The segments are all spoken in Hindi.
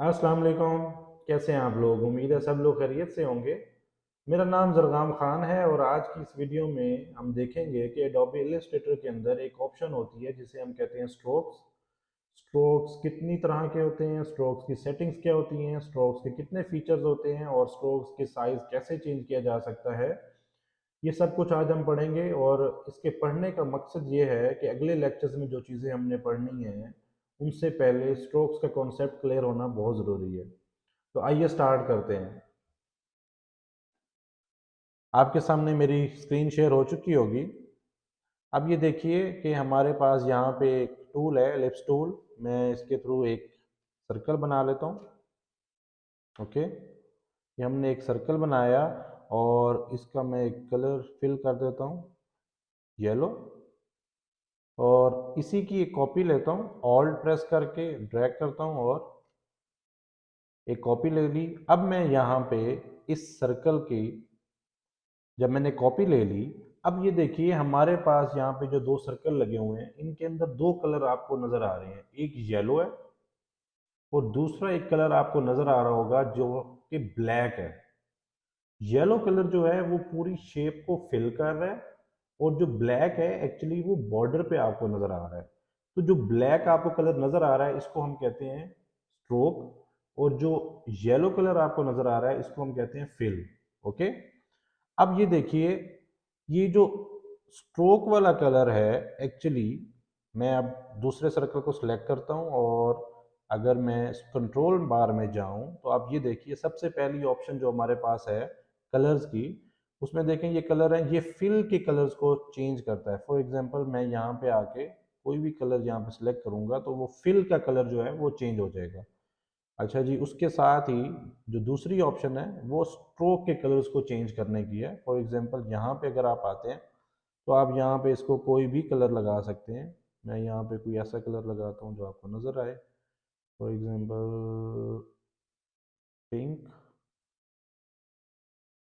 अस्सलाम वालेकुम। कैसे हैं आप लोग? उम्मीद है सब लोग खैरियत से होंगे। मेरा नाम ज़रगाम खान है और आज की इस वीडियो में हम देखेंगे कि एडोबी इलस्ट्रेटर के अंदर एक ऑप्शन होती है जिसे हम कहते हैं स्ट्रोक्स। स्ट्रोक्स कितनी तरह के होते हैं, स्ट्रोक्स की सेटिंग्स क्या होती हैं, स्ट्रोक्स के कितने फीचर्स होते हैं और स्ट्रोक्स के साइज़ कैसे चेंज किया जा सकता है, ये सब कुछ आज हम पढ़ेंगे। और इसके पढ़ने का मकसद ये है कि अगले लेक्चर्स में जो चीज़ें हमने पढ़नी हैं उनसे पहले स्ट्रोक्स का कॉन्सेप्ट क्लियर होना बहुत ज़रूरी है। तो आइए स्टार्ट करते हैं। आपके सामने मेरी स्क्रीन शेयर हो चुकी होगी। अब ये देखिए कि हमारे पास यहाँ पे एक टूल है, एलिप्स टूल। मैं इसके थ्रू एक सर्कल बना लेता हूँ। ओके, ये हमने एक सर्कल बनाया और इसका मैं एक कलर फिल कर देता हूँ, येलो। और इसी की एक कॉपी लेता हूँ, ऑल्ट प्रेस करके ड्रैग करता हूँ और एक कॉपी ले ली। अब मैं यहाँ पे इस सर्कल की जब मैंने कॉपी ले ली, अब ये देखिए हमारे पास यहाँ पे जो दो सर्कल लगे हुए हैं इनके अंदर दो कलर आपको नजर आ रहे हैं, एक येलो है और दूसरा एक कलर आपको नजर आ रहा होगा जो कि ब्लैक है। येलो कलर जो है वो पूरी शेप को फिल कर रहा है और जो ब्लैक है एक्चुअली वो बॉर्डर पे आपको नजर आ रहा है। तो जो ब्लैक आपको कलर नजर आ रहा है इसको हम कहते हैं स्ट्रोक और जो येलो कलर आपको नजर आ रहा है इसको हम कहते हैं फिल। ओके, अब ये देखिए ये जो स्ट्रोक वाला कलर है एक्चुअली, मैं अब दूसरे सर्कल को सिलेक्ट करता हूँ और अगर मैं कंट्रोल बार में जाऊं तो आप ये देखिए सबसे पहली ऑप्शन जो हमारे पास है कलर्स की, उसमें देखें ये कलर है, ये फिल के कलर्स को चेंज करता है। फॉर एग्जांपल मैं यहाँ पे आके कोई भी कलर यहाँ पे सिलेक्ट करूंगा तो वो फिल का कलर जो है वो चेंज हो जाएगा। अच्छा जी, उसके साथ ही जो दूसरी ऑप्शन है वो स्ट्रोक के कलर्स को चेंज करने की है। फॉर एग्जांपल यहाँ पे अगर आप आते हैं तो आप यहाँ पे इसको कोई भी कलर लगा सकते हैं। मैं यहाँ पे कोई ऐसा कलर लगाता हूँ जो आपको नज़र आए, फॉर एग्जांपल पिंक।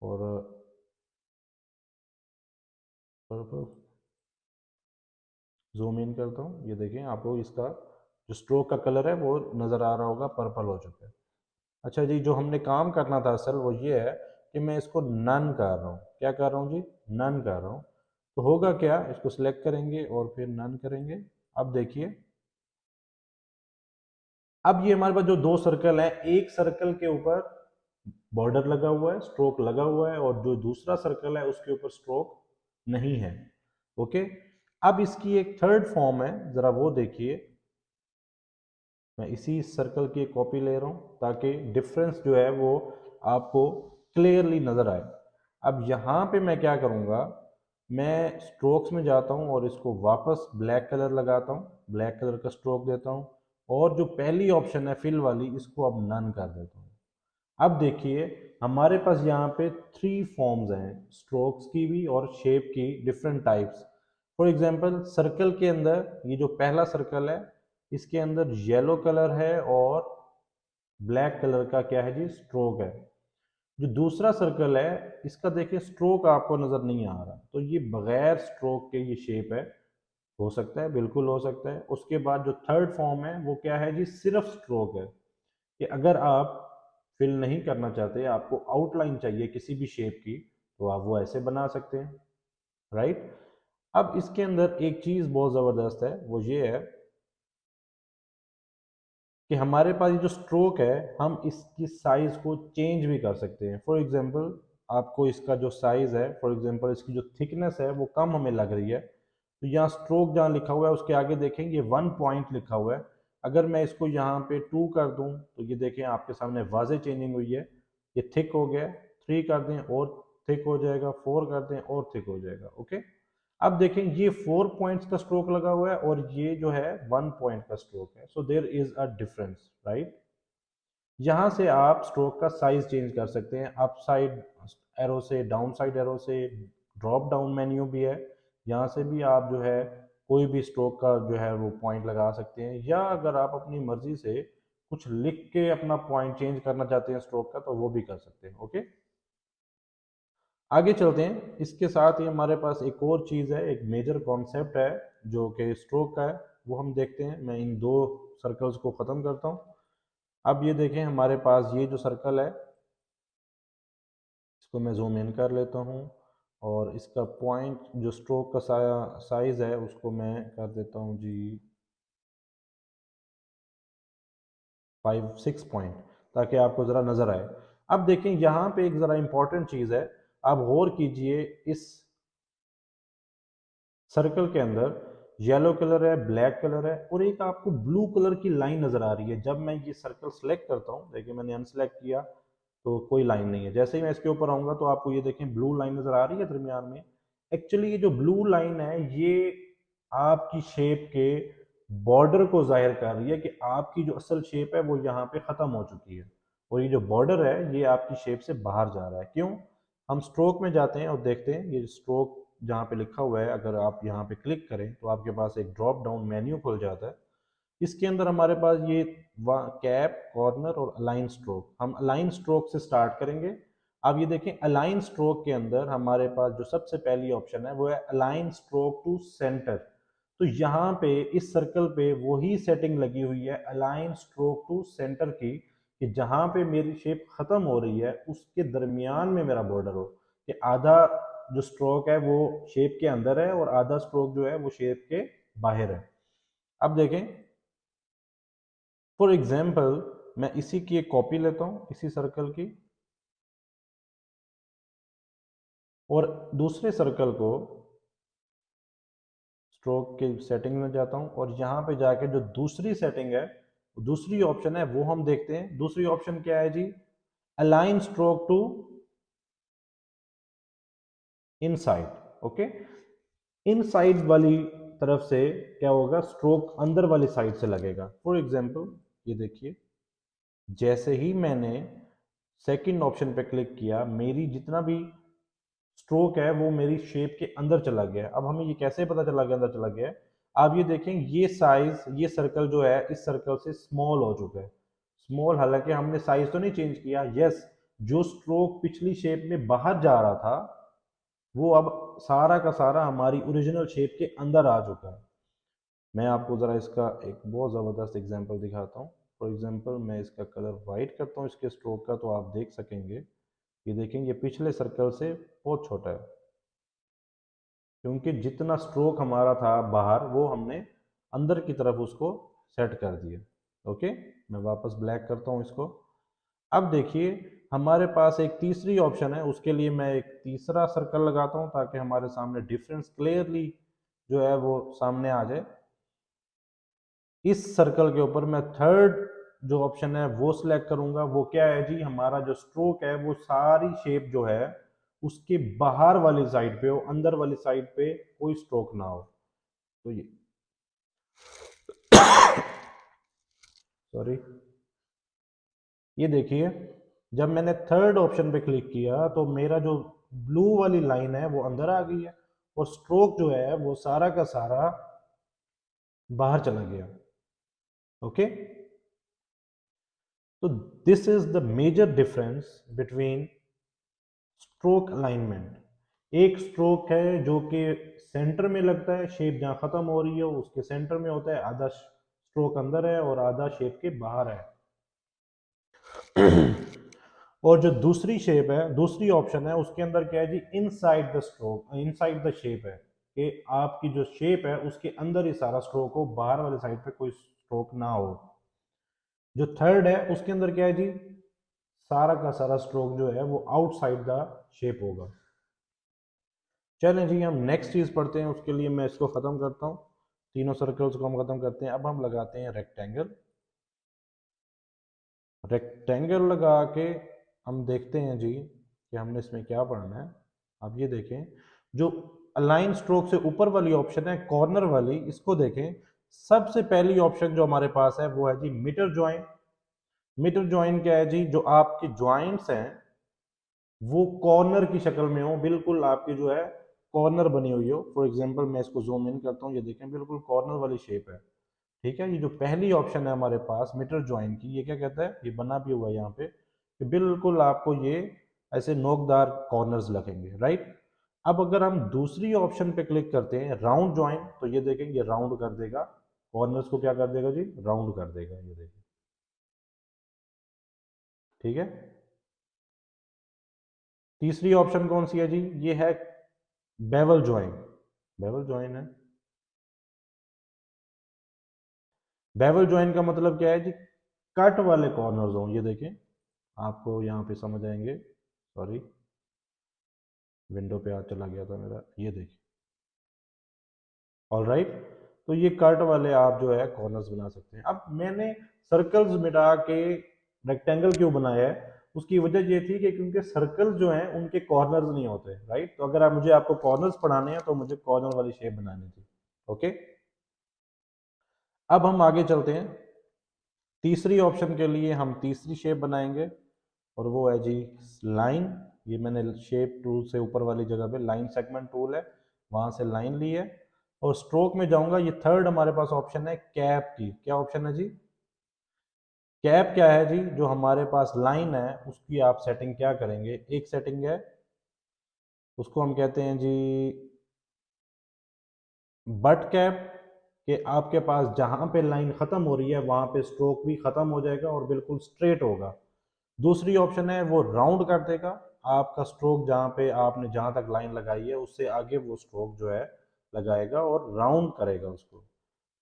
और पर्पल, जूम इन करता हूँ, ये देखें आपको इसका जो स्ट्रोक का कलर है वो नज़र आ रहा होगा, पर्पल हो चुका है। अच्छा जी, जो हमने काम करना था असल वो ये है कि मैं इसको नन कर रहा हूँ। क्या कर रहा हूँ जी? नन कर रहा हूँ। तो होगा क्या, इसको सिलेक्ट करेंगे और फिर नन करेंगे। अब देखिए अब ये हमारे पास जो दो सर्कल है, एक सर्कल के ऊपर बॉर्डर लगा हुआ है, स्ट्रोक लगा हुआ है, और जो दूसरा सर्कल है उसके ऊपर स्ट्रोक नहीं है। ओके, अब इसकी एक थर्ड फॉर्म है, जरा वो देखिए। मैं इसी सर्कल की एक कॉपी ले रहा हूं ताकि डिफरेंस जो है वो आपको क्लियरली नजर आए। अब यहाँ पे मैं क्या करूँगा, मैं स्ट्रोक्स में जाता हूँ और इसको वापस ब्लैक कलर लगाता हूँ, ब्लैक कलर का स्ट्रोक देता हूँ और जो पहली ऑप्शन है फिल वाली इसको अब नन कर देता हूँ। अब देखिए हमारे पास यहाँ पे थ्री फॉर्म्स हैं स्ट्रोक्स की भी और शेप की, different types. For example circle के अंदर ये जो पहला सर्कल है इसके अंदर येलो कलर है और ब्लैक कलर का क्या है जी, स्ट्रोक है। जो दूसरा सर्कल है इसका देखिए स्ट्रोक आपको नजर नहीं आ रहा, तो ये बगैर स्ट्रोक के ये शेप है। हो सकता है, बिल्कुल हो सकता है। उसके बाद जो थर्ड फॉर्म है वो क्या है जी, सिर्फ स्ट्रोक है। कि अगर आप फिल नहीं करना चाहते, आपको आउटलाइन चाहिए किसी भी शेप की, तो आप वो ऐसे बना सकते हैं, राइट। अब इसके अंदर एक चीज बहुत जबरदस्त है, वो ये है कि हमारे पास ये जो स्ट्रोक है हम इसकी साइज को चेंज भी कर सकते हैं। फॉर एग्जांपल आपको इसका जो साइज है, फॉर एग्जांपल इसकी जो थिकनेस है वो कम हमें लग रही है, तो यहाँ स्ट्रोक जहाँ लिखा हुआ है उसके आगे देखेंगे 1 पॉइंट लिखा हुआ है। अगर मैं इसको यहाँ पे 2 कर दूं तो ये देखें आपके सामने वाजे चेंजिंग हुई है, ये थिक हो गया। 3 कर दें और थिक हो जाएगा, 4 कर दें और थिक हो जाएगा। ओके, अब देखें ये 4 पॉइंट्स का स्ट्रोक लगा हुआ है और ये जो है 1 पॉइंट का स्ट्रोक है, so there is a difference, right. यहां से आप स्ट्रोक का साइज चेंज कर सकते हैं, अप साइड एरो से, डाउन साइड एरो से, ड्रॉप डाउन मेन्यू भी है, यहाँ से भी आप जो है कोई भी स्ट्रोक का जो है वो पॉइंट लगा सकते हैं, या अगर आप अपनी मर्जी से कुछ लिख के अपना पॉइंट चेंज करना चाहते हैं स्ट्रोक का तो वो भी कर सकते हैं। ओके, आगे चलते हैं। इसके साथ ही हमारे पास एक और चीज़ है, एक मेजर कॉन्सेप्ट है जो कि स्ट्रोक का है, वो हम देखते हैं। मैं इन दो सर्कल्स को ख़त्म करता हूँ। अब ये देखें हमारे पास ये जो सर्कल है, इसको मैं जूम इन कर लेता हूँ और इसका पॉइंट जो स्ट्रोक का साइज है उसको मैं कर देता हूँ जी 5-6 पॉइंट, ताकि आपको ज़रा नज़र आए। अब देखें यहाँ पे एक ज़रा इंपॉर्टेंट चीज़ है, आप गौर कीजिए इस सर्कल के अंदर येलो कलर है, ब्लैक कलर है और एक आपको ब्लू कलर की लाइन नज़र आ रही है। जब मैं ये सर्कल सेलेक्ट करता हूँ, देखिए मैंने अनसेलेक्ट किया तो कोई लाइन नहीं है, जैसे ही मैं इसके ऊपर आऊँगा तो आपको ये देखें ब्लू लाइन नज़र आ रही है दरमियान में। एक्चुअली ये जो ब्लू लाइन है ये आपकी शेप के बॉर्डर को जाहिर कर रही है कि आपकी जो असल शेप है वो यहाँ पे ख़त्म हो चुकी है और ये जो बॉर्डर है ये आपकी शेप से बाहर जा रहा है। क्यों? हम स्ट्रोक में जाते हैं और देखते हैं ये स्ट्रोक जहाँ पे लिखा हुआ है, अगर आप यहाँ पे क्लिक करें तो आपके पास एक ड्रॉप डाउन मेन्यू खुल जाता है। इसके अंदर हमारे पास ये कैप, कॉर्नर और अलाइन स्ट्रोक, हम अलाइन स्ट्रोक से स्टार्ट करेंगे। अब ये देखें अलाइन स्ट्रोक के अंदर हमारे पास जो सबसे पहली ऑप्शन है वो है अलाइन स्ट्रोक टू सेंटर। तो यहाँ पे इस सर्कल पे वही सेटिंग लगी हुई है अलाइन स्ट्रोक टू सेंटर की, कि जहाँ पे मेरी शेप खत्म हो रही है उसके दरमियान में मेरा बॉर्डर हो, कि आधा जो स्ट्रोक है वो शेप के अंदर है और आधा स्ट्रोक जो है वो शेप के बाहर है। अब देखें फॉर एग्जाम्पल मैं इसी की एक कॉपी लेता हूं, इसी सर्कल की, और दूसरे सर्कल को स्ट्रोक की सेटिंग में जाता हूं और यहां पे जाके जो दूसरी सेटिंग है, दूसरी ऑप्शन है वो हम देखते हैं। दूसरी ऑप्शन क्या है जी? Align stroke to inside. Okay, inside वाली तरफ से क्या होगा, स्ट्रोक अंदर वाली साइड से लगेगा। फॉर एग्जाम्पल ये देखिए, जैसे ही मैंने सेकंड ऑप्शन पे क्लिक किया मेरी जितना भी स्ट्रोक है वो मेरी शेप के अंदर चला गया। अब हमें ये कैसे पता चला गया अंदर चला गया? आप ये देखें ये साइज, ये सर्कल जो है इस सर्कल से स्मॉल हो चुका है। स्मॉल, हालांकि हमने साइज तो नहीं चेंज किया। यस, जो स्ट्रोक पिछली शेप में बाहर जा रहा था वो अब सारा का सारा हमारी ओरिजिनल शेप के अंदर आ चुका है। मैं आपको ज़रा इसका एक बहुत ज़बरदस्त एग्जांपल दिखाता हूँ। फॉर एग्जांपल मैं इसका कलर वाइट करता हूँ इसके स्ट्रोक का, तो आप देख सकेंगे, ये देखेंगे पिछले सर्कल से बहुत छोटा है, क्योंकि जितना स्ट्रोक हमारा था बाहर वो हमने अंदर की तरफ उसको सेट कर दिया। ओके, मैं वापस ब्लैक करता हूँ इसको। अब देखिए हमारे पास एक तीसरी ऑप्शन है, उसके लिए मैं एक तीसरा सर्कल लगाता हूँ ताकि हमारे सामने डिफरेंस क्लियरली जो है वो सामने आ जाए। इस सर्कल के ऊपर मैं थर्ड जो ऑप्शन है वो सिलेक्ट करूंगा। वो क्या है जी? हमारा जो स्ट्रोक है वो सारी शेप जो है उसके बाहर वाली साइड पे हो, अंदर वाली साइड पे कोई स्ट्रोक ना हो। तो ये सॉरी, ये देखिए जब मैंने थर्ड ऑप्शन पे क्लिक किया तो मेरा जो ब्लू वाली लाइन है वो अंदर आ गई है और स्ट्रोक जो है वो सारा का सारा बाहर चला गया। ओके, तो this is the major difference between stroke alignment. एक स्ट्रोक है जो कि सेंटर में लगता है, शेप जहां खत्म हो रही है उसके सेंटर में होता है, आधा स्ट्रोक अंदर है और आधा शेप के बाहर है। और जो दूसरी शेप है, दूसरी ऑप्शन है, उसके अंदर क्या है जी? Inside the stroke, inside the shape है कि आपकी जो शेप है उसके अंदर ही सारा स्ट्रोक हो, बाहर वाली साइड पे कोई स्ट्रोक ना हो। जो थर्ड है उसके अंदर क्या है जी? सारा का सारा स्ट्रोक जो है वो आउटसाइड द शेप होगा। चलें जी हम नेक्स्ट चीज़ पढ़ते हैं, उसके लिए मैं इसको ख़त्म करता हूँ, तीनों सर्कल्स को हम ख़त्म करते हैं। अब हम लगाते हैं रेक्टेंगल। रेक्टेंगल लगा के हम देखते हैं जी कि हमने इसमें क्या पढ़ना है। आप ये देखें, जो अलाइन स्ट्रोक से ऊपर वाली ऑप्शन है कॉर्नर वाली, इसको देखें। सबसे पहली ऑप्शन जो हमारे पास है वो है जी मीटर ज्वाइन। मीटर ज्वाइन क्या है जी? जो आपके ज्वाइंट्स हैं वो कॉर्नर की शक्ल में हो, बिल्कुल आपकी जो है कॉर्नर बनी हुई हो। फॉर एग्जांपल मैं इसको जूम इन करता हूँ, ये देखें बिल्कुल कॉर्नर वाली शेप है। ठीक है, ये जो पहली ऑप्शन है हमारे पास मीटर ज्वाइन की, ये क्या कहता है? ये बना भी हुआ है यहाँ पे कि बिल्कुल आपको ये ऐसे नोकदार कॉर्नर्स लगेंगे, राइट। अब अगर हम दूसरी ऑप्शन पे क्लिक करते हैं राउंड ज्वाइन, तो ये देखें ये राउंड कर देगा कॉर्नर्स को, क्या कर देगा जी? राउंड कर देगा। ये देखें ठीक है। तीसरी ऑप्शन कौन सी है जी? ये है बेवल ज्वाइन। बेवल ज्वाइन है। बेवल ज्वाइन का मतलब क्या है जी? कट वाले कॉर्नर्स हों, ये देखें, आपको यहाँ पे समझ आएंगे। सॉरी, विंडो पे आ चला गया था मेरा, ये देखिए। ऑल राइट, तो ये कट वाले आप जो है कॉर्नर्स बना सकते हैं। अब मैंने सर्कल्स मिटा के रेक्टेंगल क्यों बनाया है? उसकी वजह ये थी कि क्योंकि सर्कल जो हैं उनके कॉर्नर्स नहीं होते, राइट। तो अगर आप मुझे आपको कॉर्नर्स पढ़ाने हैं तो मुझे कॉर्नर वाली शेप बनानी थी। ओके, अब हम आगे चलते हैं। तीसरी ऑप्शन के लिए हम तीसरी शेप बनाएंगे और वो है जी लाइन। ये मैंने शेप टूल से ऊपर वाली जगह पे लाइन सेगमेंट टूल है, वहां से लाइन ली है। और स्ट्रोक में जाऊंगा, ये थर्ड हमारे पास ऑप्शन है कैप की। क्या ऑप्शन है जी? कैप क्या है जी? जो हमारे पास लाइन है उसकी आप सेटिंग क्या करेंगे? एक सेटिंग है, उसको हम कहते हैं जी बट कैप, कि आपके पास जहां पे लाइन खत्म हो रही है वहां पे स्ट्रोक भी खत्म हो जाएगा और बिल्कुल स्ट्रेट होगा। दूसरी ऑप्शन है वो राउंड कर देगा, आपका स्ट्रोक जहां पे आपने जहां तक लाइन लगाई है उससे आगे वो स्ट्रोक जो है लगाएगा और राउंड करेगा उसको।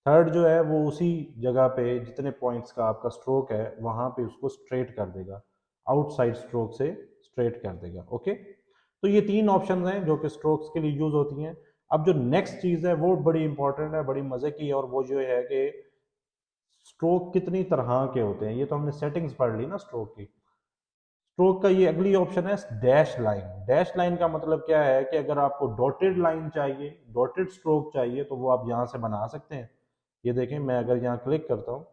थर्ड जो है वो उसी जगह पे जितने पॉइंट्स का आपका स्ट्रोक है वहां पे उसको स्ट्रेट कर देगा, आउटसाइड स्ट्रोक से स्ट्रेट कर देगा। ओके, तो ये तीन ऑप्शन हैं जो कि स्ट्रोक्स के लिए यूज होती हैं। अब जो नेक्स्ट चीज है वो बड़ी इंपॉर्टेंट है, बड़ी मजे की है, और वो जो है कि स्ट्रोक कितनी तरह के होते हैं। ये तो हमने सेटिंग्स पढ़ ली ना स्ट्रोक की। स्ट्रोक का ये अगली ऑप्शन है डैश लाइन। डैश लाइन का मतलब क्या है कि अगर आपको डॉटेड लाइन चाहिए, डॉटेड स्ट्रोक चाहिए, तो वो आप यहाँ से बना सकते हैं। ये देखें, मैं अगर यहाँ क्लिक करता हूँ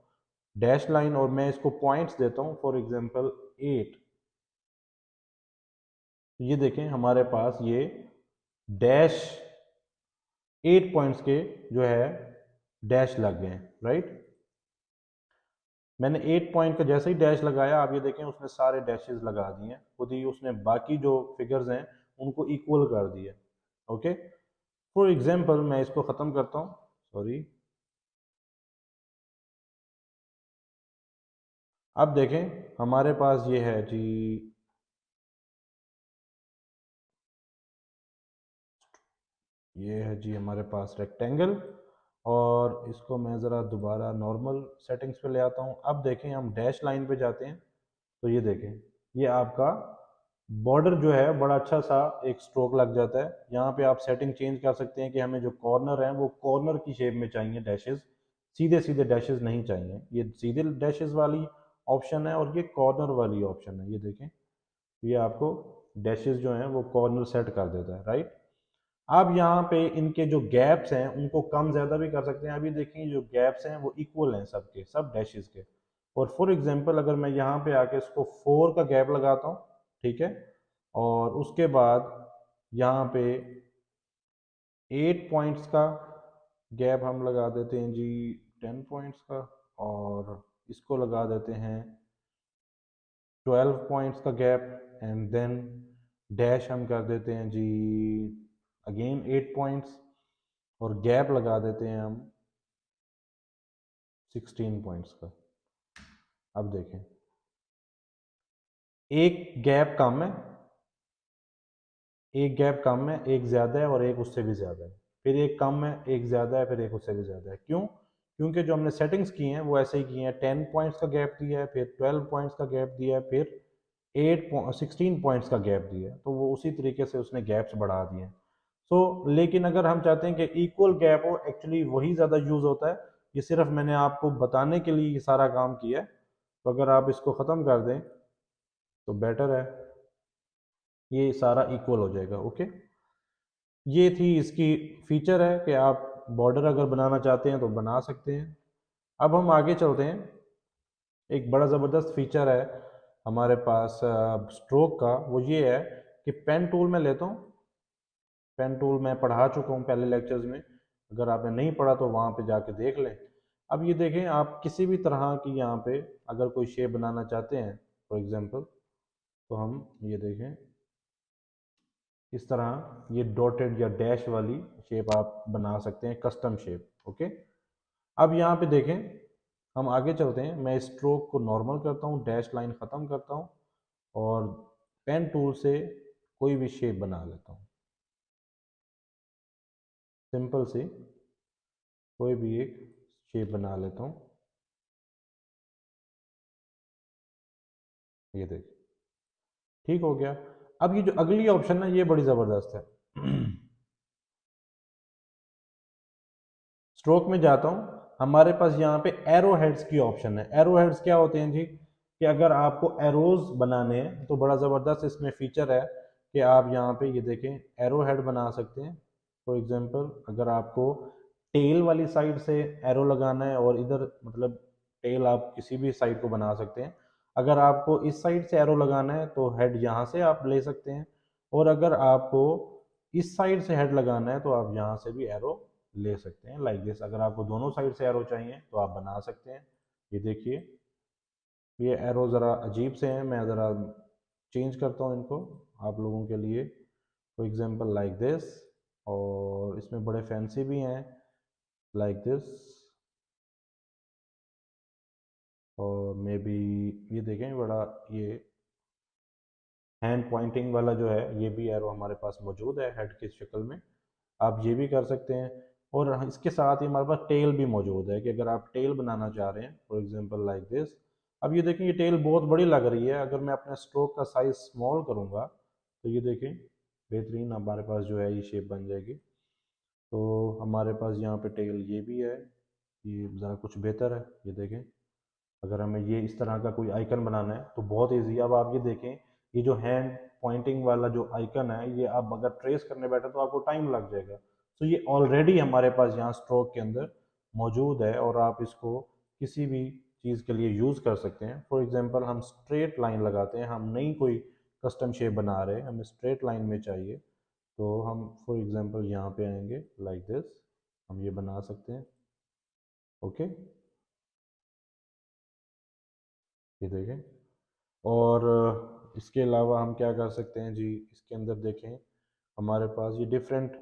डैश लाइन और मैं इसको पॉइंट्स देता हूँ, फॉर एग्जांपल 8, तो ये देखें हमारे पास ये डैश 8 पॉइंट्स के जो है डैश लग गए हैं, राइट। मैंने 8 पॉइंट का जैसे ही डैश लगाया, आप ये देखें उसने सारे डैशेस लगा दिए हैं खुद ही, उसने बाकी जो फिगर्स हैं उनको इक्वल कर दिया। ओके, फॉर एग्जांपल मैं इसको ख़त्म करता हूँ, सॉरी। अब देखें हमारे पास ये है जी, ये है जी हमारे पास रेक्टेंगल, और इसको मैं ज़रा दोबारा नॉर्मल सेटिंग्स पे ले आता हूँ। अब देखें हम डैश लाइन पे जाते हैं, तो ये देखें ये आपका बॉर्डर जो है बड़ा अच्छा सा एक स्ट्रोक लग जाता है। यहाँ पे आप सेटिंग चेंज कर सकते हैं कि हमें जो कॉर्नर है वो कॉर्नर की शेप में चाहिए डैशेस, सीधे सीधे डैशेस नहीं चाहिए। ये सीधे डैशेस वाली ऑप्शन है और ये कॉर्नर वाली ऑप्शन है। ये देखें, ये आपको डैशेस जो हैं वो कॉर्नर सेट कर देता है, राइट। आप यहाँ पे इनके जो गैप्स हैं उनको कम ज़्यादा भी कर सकते हैं। अभी देखिए जो गैप्स हैं वो इक्वल हैं सबके सब डैशेस के। और फॉर एग्जांपल अगर मैं यहाँ पे आके इसको 4 का गैप लगाता हूँ, ठीक है, और उसके बाद यहाँ पे 8 पॉइंट्स का गैप हम लगा देते हैं जी 10 पॉइंट्स का, और इसको लगा देते हैं 12 पॉइंट्स का गैप, एंड देन डैश हम कर देते हैं जी अगेन 8 पॉइंट्स, और गैप लगा देते हैं हम 16 पॉइंट्स का। अब देखें एक गैप कम है, एक गैप कम है, एक ज़्यादा है और एक उससे भी ज़्यादा है, फिर एक कम है, एक ज़्यादा है, फिर एक उससे भी ज़्यादा है। क्यों? क्योंकि जो हमने सेटिंग्स की हैं वो ऐसे ही की हैं। 10 पॉइंट्स का गैप दिया है, फिर 12 पॉइंट्स का गैप दिया है, फिर 16 पॉइंट्स का गैप दिया है, तो वो उसी तरीके से उसने गैप्स बढ़ा दिए हैं। लेकिन अगर हम चाहते हैं कि इक्वल गैप हो, एक्चुअली वही ज़्यादा यूज़ होता है। ये सिर्फ मैंने आपको बताने के लिए ये सारा काम किया है। तो अगर आप इसको ख़त्म कर दें तो बेटर है, ये सारा इक्वल हो जाएगा। ओके, ये थी इसकी फीचर है कि आप बॉर्डर अगर बनाना चाहते हैं तो बना सकते हैं। अब हम आगे चलते हैं। एक बड़ा ज़बरदस्त फीचर है हमारे पास स्ट्रोक का, वो ये है कि पेन टूल में लेता हूँ। पेन टूल मैं पढ़ा चुका हूँ पहले लेक्चर्स में, अगर आपने नहीं पढ़ा तो वहाँ पे जाके देख लें। अब ये देखें, आप किसी भी तरह की यहाँ पे अगर कोई शेप बनाना चाहते हैं फॉर एग्जांपल, तो हम ये देखें इस तरह ये डॉटेड या डैश वाली शेप आप बना सकते हैं, कस्टम शेप। ओके, अब यहाँ पे देखें हम आगे चलते हैं। मैं स्ट्रोक को नॉर्मल करता हूँ, डैश लाइन ख़त्म करता हूँ और पेन टूल से कोई भी शेप बना लेता हूँ, सिंपल सी कोई भी एक शेप बना लेता हूँ। ये देखिए ठीक हो गया। अब ये जो अगली ऑप्शन है ये बड़ी ज़बरदस्त है। स्ट्रोक में जाता हूँ, हमारे पास यहाँ पे एरो हेड्स की ऑप्शन है। एरो हेड्स क्या होते हैं जी, कि अगर आपको एरोज बनाने हैं तो बड़ा ज़बरदस्त इसमें फीचर है कि आप यहाँ पे ये देखें एरो हेड बना सकते हैं। फॉर एग्जांपल अगर आपको टेल वाली साइड से एरो लगाना है और इधर मतलब टेल आप किसी भी साइड को बना सकते हैं। अगर आपको इस साइड से एरो लगाना है तो हेड यहाँ से आप ले सकते हैं, और अगर आपको इस साइड से हेड लगाना है तो आप यहाँ से भी एरो ले सकते हैं लाइक दिस। अगर आपको दोनों साइड से एरो चाहिए तो आप बना सकते हैं। ये देखिए ये एरो ज़रा अजीब से हैं, मैं ज़रा चेंज करता हूँ इनको आप लोगों के लिए। फॉर एग्जांपल लाइक दिस, और इसमें बड़े फैंसी भी हैं लाइक दिस, और मे बी ये देखें बड़ा ये हैंड पॉइंटिंग वाला जो है ये भी एरो हमारे पास मौजूद है हेड की शक्ल में। आप ये भी कर सकते हैं। और इसके साथ ही हमारे पास टेल भी मौजूद है कि अगर आप टेल बनाना चाह रहे हैं फॉर एग्जांपल लाइक दिस। अब ये देखें ये टेल बहुत बड़ी लग रही है, अगर मैं अपने स्ट्रोक का साइज स्मॉल करूँगा तो ये देखें बेहतरीन हमारे पास जो है ये शेप बन जाएगी। तो हमारे पास यहाँ पे टेल ये भी है, ये ज़रा कुछ बेहतर है। ये देखें अगर हमें ये इस तरह का कोई आइकन बनाना है तो बहुत ईजी। अब आप ये देखें ये जो हैंड पॉइंटिंग वाला जो आइकन है ये आप अगर ट्रेस करने बैठे तो आपको टाइम लग जाएगा। तो ये ऑलरेडी हमारे पास यहाँ स्ट्रोक के अंदर मौजूद है और आप इसको किसी भी चीज़ के लिए यूज़ कर सकते हैं। फॉर एग्जांपल हम स्ट्रेट लाइन लगाते हैं, हम नई कोई कस्टम शेप बना रहे हैं, हमें स्ट्रेट लाइन में चाहिए, तो हम फॉर एग्जांपल यहाँ पे आएंगे लाइक दिस, हम ये बना सकते हैं। ओके ये देखें। और इसके अलावा हम क्या कर सकते हैं जी, इसके अंदर देखें हमारे पास ये डिफरेंट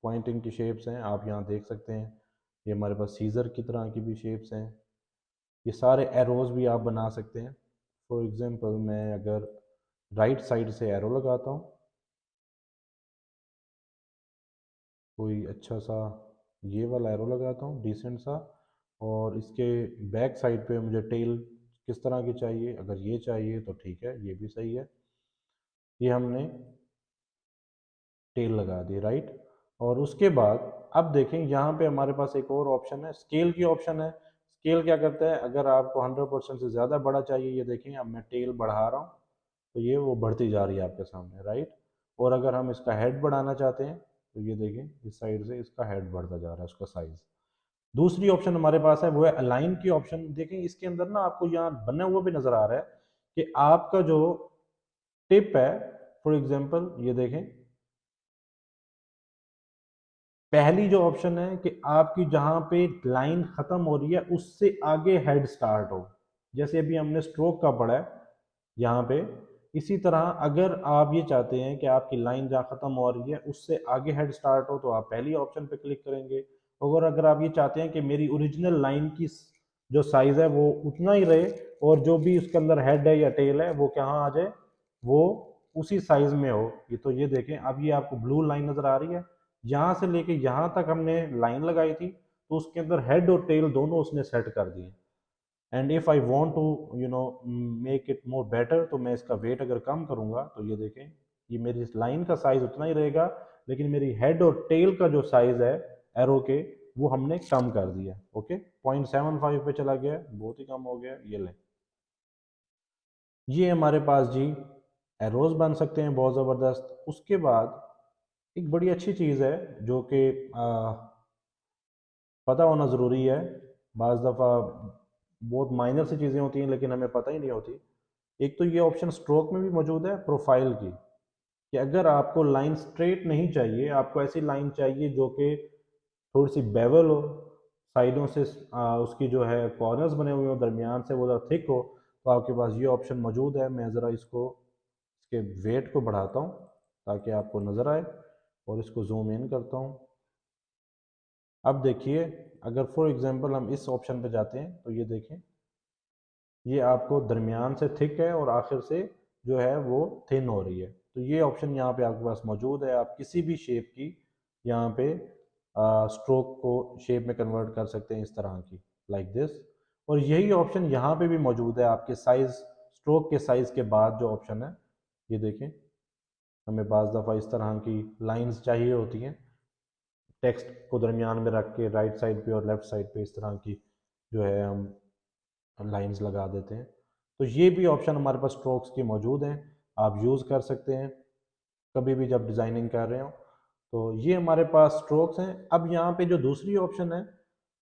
पॉइंटिंग की शेप्स हैं, आप यहाँ देख सकते हैं। ये हमारे पास सीज़र की तरह की भी शेप्स हैं। ये सारे एरोज़ भी आप बना सकते हैं। फॉर एग्जांपल मैं अगर राइट साइड से एरो लगाता हूँ, कोई अच्छा सा ये वाला एरो लगाता हूँ डिसेंट सा, और इसके बैक साइड पे मुझे टेल किस तरह की चाहिए, अगर ये चाहिए तो ठीक है ये भी सही है। ये हमने टेल लगा दी राइट। और उसके बाद अब देखें यहाँ पे हमारे पास एक और ऑप्शन है, स्केल की ऑप्शन है। स्केल क्या करता है, अगर आपको 100% से ज़्यादा बड़ा चाहिए, ये देखें अब मैं टेल बढ़ा रहा हूँ तो ये वो बढ़ती जा रही है आपके सामने राइट। और अगर हम इसका हेड बढ़ाना चाहते हैं तो ये देखें इस साइड से इसका हेड बढ़ता जा रहा है उसका साइज। दूसरी ऑप्शन हमारे पास है वो है अलाइन की ऑप्शन। देखें इसके अंदर ना आपको यहाँ बना हुआ भी नजर आ रहा है कि आपका जो टिप है, फॉर एग्जाम्पल ये देखें पहली जो ऑप्शन है कि आपकी जहां पे लाइन खत्म हो रही है उससे आगे हेड स्टार्ट हो, जैसे अभी हमने स्ट्रोक का पढ़ा है यहाँ पे। इसी तरह अगर आप ये चाहते हैं कि आपकी लाइन जहाँ खत्म हो रही है उससे आगे हेड स्टार्ट हो तो आप पहली ऑप्शन पे क्लिक करेंगे। और अगर आप ये चाहते हैं कि मेरी ओरिजिनल लाइन की जो साइज है वो उतना ही रहे और जो भी उसके अंदर हेड है या टेल है वो कहाँ आ जाए, वो उसी साइज में हो। ये तो ये देखें अब ये आपको ब्लू लाइन नजर आ रही है, यहाँ से लेके यहाँ तक हमने लाइन लगाई थी तो उसके अंदर हेड और टेल दोनों उसने सेट कर दिए। And if I want to make it more better तो मैं इसका वेट अगर कम करूँगा तो ये देखें ये मेरी लाइन का साइज उतना ही रहेगा, लेकिन मेरी हेड और टेल का जो साइज है एरो के वो हमने कम कर दिया। ओके 0.75 पे चला गया, बहुत ही कम हो गया। ये ले ये हमारे पास जी एरोज बन सकते हैं बहुत ज़बरदस्त। उसके बाद एक बड़ी अच्छी चीज़ है जो कि पता होना ज़रूरी है। बाज़ दफ़ा बहुत माइनर सी चीज़ें होती हैं लेकिन हमें पता ही नहीं होती। एक तो ये ऑप्शन स्ट्रोक में भी मौजूद है प्रोफाइल की, कि अगर आपको लाइन स्ट्रेट नहीं चाहिए, आपको ऐसी लाइन चाहिए जो कि थोड़ी सी बेवल हो, साइडों से उसकी जो है कॉर्नर्स बने हुए हो, दरमियान से वो ज़रा थिक हो, तो आपके पास ये ऑप्शन मौजूद है। मैं ज़रा इसको इसके वेट को बढ़ाता हूँ ताकि आपको नज़र आए और इसको जूम इन करता हूँ। अब देखिए, अगर फॉर एग्जांपल हम इस ऑप्शन पे जाते हैं तो ये देखें, ये आपको दरमियान से थिक है और आखिर से जो है वो थिन हो रही है। तो ये ऑप्शन यहाँ पे आपके पास मौजूद है। आप किसी भी शेप की यहाँ पे स्ट्रोक को शेप में कन्वर्ट कर सकते हैं इस तरह की, लाइक दिस। और यही ऑप्शन यहाँ पे भी मौजूद है आपके साइज, स्ट्रोक के साइज के बाद जो ऑप्शन है, ये देखें, हमें बाज़ दफ़ा इस तरह की लाइंस चाहिए होती हैं टेक्स्ट को दरमियान में रख के, राइट साइड पे और लेफ्ट साइड पे इस तरह की जो है हम लाइंस लगा देते हैं। तो ये भी ऑप्शन हमारे पास स्ट्रोक्स की मौजूद हैं, आप यूज़ कर सकते हैं कभी भी जब डिज़ाइनिंग कर रहे हो। तो ये हमारे पास स्ट्रोक्स हैं। अब यहाँ पे जो दूसरी ऑप्शन है,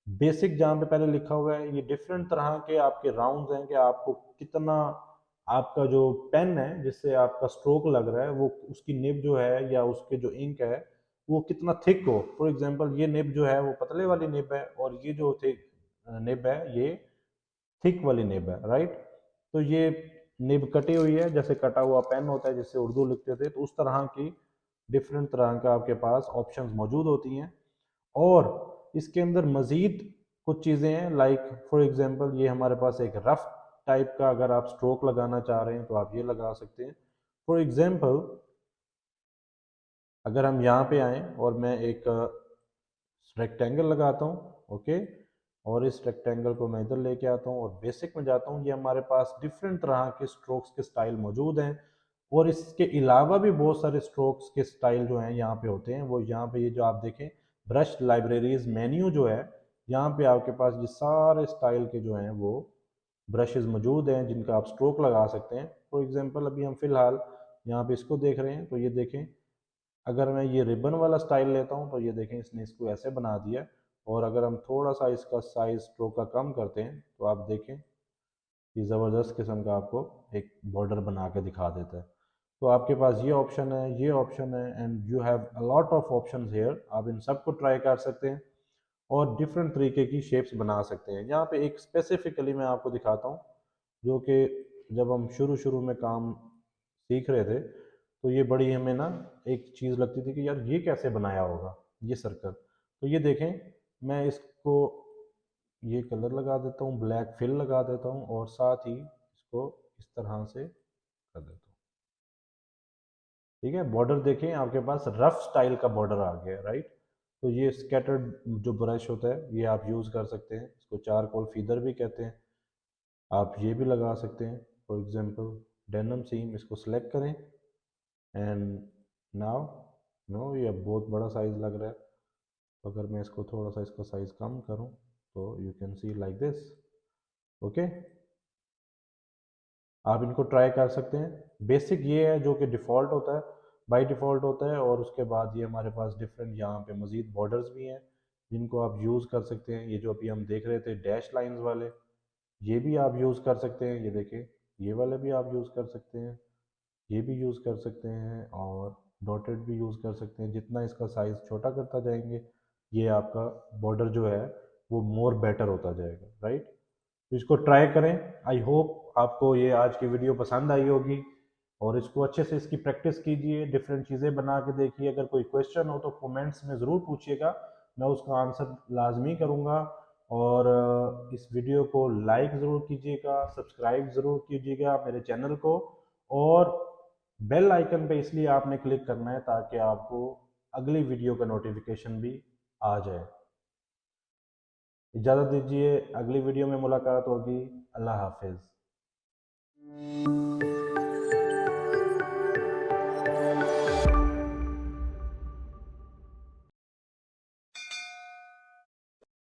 बेसिक, जहाँ पे पहले लिखा हुआ है, ये डिफरेंट तरह के आपके राउंड्स हैं कि आपको कितना, आपका जो पेन है जिससे आपका स्ट्रोक लग रहा है वो उसकी निब जो है या उसके जो इंक है वो कितना थिक हो। फॉर एग्जांपल ये निब जो है वो पतले वाली निब है और ये जो थिक निब है ये थिक वाली निब है, राइट। तो ये निब कटी हुई है, जैसे कटा हुआ पेन होता है जिससे उर्दू लिखते थे, तो उस तरह की डिफरेंट तरह का आपके पास ऑप्शंस मौजूद होती हैं। और इसके अंदर मज़ीद कुछ चीज़ें हैं, लाइक फॉर एग्जांपल ये हमारे पास एक रफ टाइप का, अगर आप स्ट्रोक लगाना चाह रहे हैं तो आप ये लगा सकते हैं। फॉर एग्जांपल अगर हम यहाँ पे आएँ और मैं एक रेक्टेंगल लगाता हूँ, ओके, और इस रेक्टेंगल को मैं इधर लेके आता हूँ और बेसिक में जाता हूँ, ये हमारे पास डिफरेंट तरह के स्ट्रोक्स के स्टाइल मौजूद हैं। और इसके अलावा भी बहुत सारे स्ट्रोक्स के स्टाइल जो हैं यहाँ पे होते हैं। वो यहाँ पे ये जो आप देखें ब्रश लाइब्रेरीज मेन्यू जो है, यहाँ पे आपके पास ये सारे स्टाइल के जो हैं वो ब्रशेज मौजूद हैं जिनका आप स्ट्रोक लगा सकते हैं। फॉर एग्जांपल अभी हम फिलहाल यहाँ पे इसको देख रहे हैं, तो ये देखें, अगर मैं ये रिबन वाला स्टाइल लेता हूँ तो ये देखें इसने इसको ऐसे बना दिया। और अगर हम थोड़ा सा इसका साइज स्ट्रोक का कम करते हैं तो आप देखें ये ज़बरदस्त किस्म का आपको एक बॉर्डर बना के दिखा देता है। तो आपके पास ये ऑप्शन है, ये ऑप्शन है, and you have a lot of options here. आप इन सब को ट्राई कर सकते हैं और डिफरेंट तरीके की शेप्स बना सकते हैं। यहाँ पे एक स्पेसिफिकली मैं आपको दिखाता हूँ, जो कि जब हम शुरू शुरू में काम सीख रहे थे तो ये बड़ी हमें ना एक चीज़ लगती थी कि यार ये कैसे बनाया होगा ये सर्कल। तो ये देखें, मैं इसको ये कलर लगा देता हूँ, ब्लैक फिल लगा देता हूँ और साथ ही इसको इस तरह से कर देता हूँ। ठीक है, बॉर्डर देखें आपके पास रफ स्टाइल का बॉर्डर आ गया, राइट। तो ये स्कैटर्ड जो ब्रश होता है ये आप यूज़ कर सकते हैं, इसको चारकोल फीदर भी कहते हैं। आप ये भी लगा सकते हैं, फॉर एग्जांपल डेनिम सीम, इसको सेलेक्ट करें एंड नाउ, नो ये बहुत बड़ा साइज लग रहा है। तो अगर मैं इसको थोड़ा सा इसका साइज कम करूं तो you can see like this, okay. आप इनको ट्राई कर सकते हैं। बेसिक ये है जो कि डिफ़ॉल्ट होता है, बाय डिफ़ॉल्ट होता है, और उसके बाद ये हमारे पास डिफरेंट यहाँ पे मज़ीद बॉर्डर्स भी हैं जिनको आप यूज़ कर सकते हैं। ये जो अभी हम देख रहे थे डैश लाइंस वाले, ये भी आप यूज़ कर सकते हैं। ये देखें, ये वाले भी आप यूज़ कर सकते हैं, ये भी यूज़ कर सकते हैं, और डॉटेड भी यूज़ कर सकते हैं। जितना इसका साइज़ छोटा करता जाएंगे ये आपका बॉर्डर जो है वो मोर बेटर होता जाएगा, राइट। तो इसको ट्राई करें। आई होप आपको ये आज की वीडियो पसंद आई होगी और इसको अच्छे से इसकी प्रैक्टिस कीजिए, डिफरेंट चीज़ें बना के देखिए। अगर कोई क्वेश्चन हो तो कमेंट्स में ज़रूर पूछिएगा, मैं उसका आंसर लाजमी करूँगा। और इस वीडियो को लाइक ज़रूर कीजिएगा, सब्सक्राइब ज़रूर कीजिएगा मेरे चैनल को, और बेल आइकन पे इसलिए आपने क्लिक करना है ताकि आपको अगली वीडियो का नोटिफिकेशन भी आ जाए। इजाज़त दीजिए, अगली वीडियो में मुलाकात होगी। अल्लाह हाफिज़।